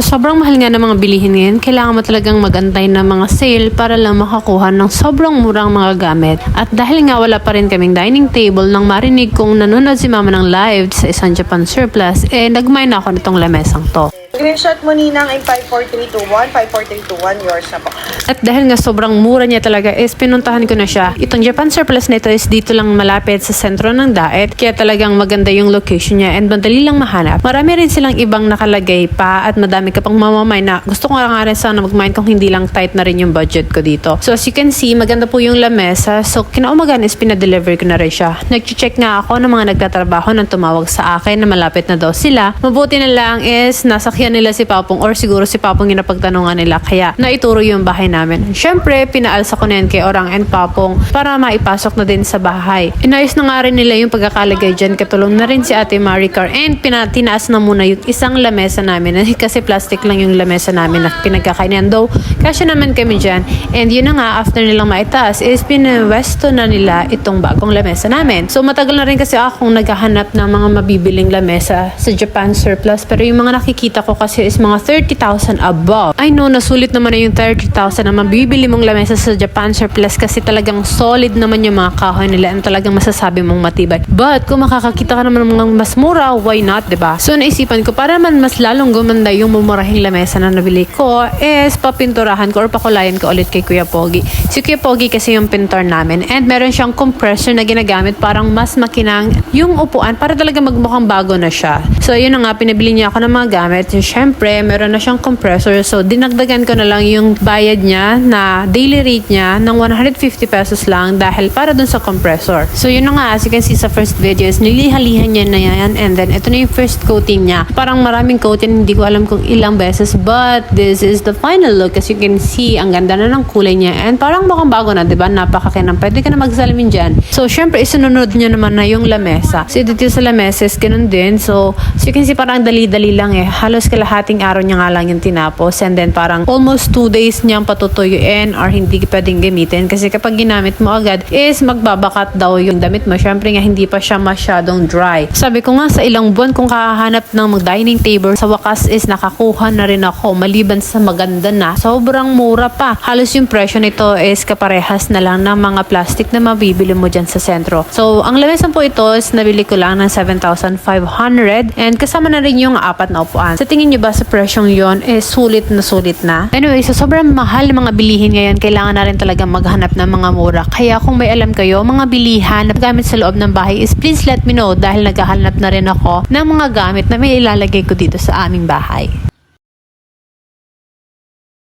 sobrang mahal nga ng mga bilihin ngayon, kailangan mo talagang magantay ng mga sale para lang makakuha ng sobrang murang mga gamit. At dahil nga wala pa rin kaming dining table nang marinig kong nanonood si mama ng live sa isang Japan surplus, nagmay na ako nitong lamesang to. Screenshot mo Ninang ay 54321, 54321, yours na po. At dahil nga sobrang mura niya talaga pinuntahan ko na siya. Itong Japan surplus nito is dito lang malapit sa sentro ng Daet, kaya talagang maganda yung location niya and madali lang mahanap. Marami rin silang ibang nakalagay pa at madami ka pang mamamay na gusto ko nga rin sana mag-mine kung hindi lang tight na rin yung budget ko dito. So as you can see, maganda po yung lamesa. So kinaumagan is pinadeliver ko na rin siya. Nag-check nga ako ng mga nagtatrabaho nang tumawag sa akin na malapit na daw sila. Mabuti na lang is nasakyan nila si Papong or siguro si Papong yung napagtanungan nila kaya naituro yung bahay namin. Siyempre, pinaalsa ko na yan kay Orang and Papong para maipasok na din sa bahay. Inayos na nga rin nila yung pagkakalagay dyan. Katulong na rin si Ate Maricar and tinaas na muna yung isang lamesa namin kasi plastic lang yung lamesa namin na pinagkakainian. Though, kasya naman kami dyan. And yun na nga, after nilang maitaas is pinwesto na nila itong bagong lamesa namin. So, matagal na rin kasi akong naghahanap ng mga mabibiling lamesa sa Japan surplus pero yung mga nakikita ko kasi is mga 30,000 above. I know, nasulit naman na yung 30,000 na mabibili mong lamesa sa Japan surplus kasi talagang solid naman yung mga kahoy nila and talagang masasabi mong matibay. But kung makakakita ka naman ng mga mas mura, why not, diba? So naisipan ko para naman mas lalong gumanda yung mumurahing lamesa na nabili ko is papinturahan ko or pakulayan ko ulit kay Kuya Pogi. Si Kuya Pogi kasi yung pintor namin and meron siyang compressor na ginagamit parang mas makinang yung upuan para talaga magmukhang bago na siya. So yun na nga, pinabili niya ako ng mga gamit. Siyempre, meron na siyang compressor. So, dinagdagan ko na lang yung bayad niya na daily rate niya ng 150 pesos lang dahil para dun sa compressor. So, yun na nga. As you can see sa first videos, nilihalihan niya na yan. And then, ito na yung first coating niya. Parang maraming coating. Hindi ko alam kung ilang beses. But, this is the final look. As you can see, ang ganda na ng kulay niya. And parang mukhang bago na, diba? Napakakinang. Pwede ka na magsalamin dyan. So, syempre, isununod niya naman na yung lamesa. So, dito sa lamesa is ganun din. So, as you can see, parang dali-dali lang halos kalahating araw niya nga lang yung tinapos and then parang almost 2 days niyang patutuyuin or hindi pwedeng gamitin kasi kapag ginamit mo agad is magbabakat daw yung damit mo. Syempre nga hindi pa siya masyadong dry. Sabi ko nga sa ilang buwan kung kakahanap ng dining table sa wakas is nakakuha na rin ako maliban sa maganda na. Sobrang mura pa. Halos yung presyo nito is kaparehas na lang ng mga plastic na mabibili mo dyan sa sentro. So ang lamesan po ito is nabili ko lang ng 7,500 and kasama na rin yung 4 na upuan. Sa tingin nyo ba sa presyong yon sulit na sulit na? Anyway, sa sobrang mahal ng mga bilihin ngayon, kailangan na rin talaga maghanap ng mga mura. Kaya kung may alam kayo, mga bilihan na gamit sa loob ng bahay is please let me know dahil naghahanap na rin ako ng mga gamit na may ilalagay ko dito sa aming bahay.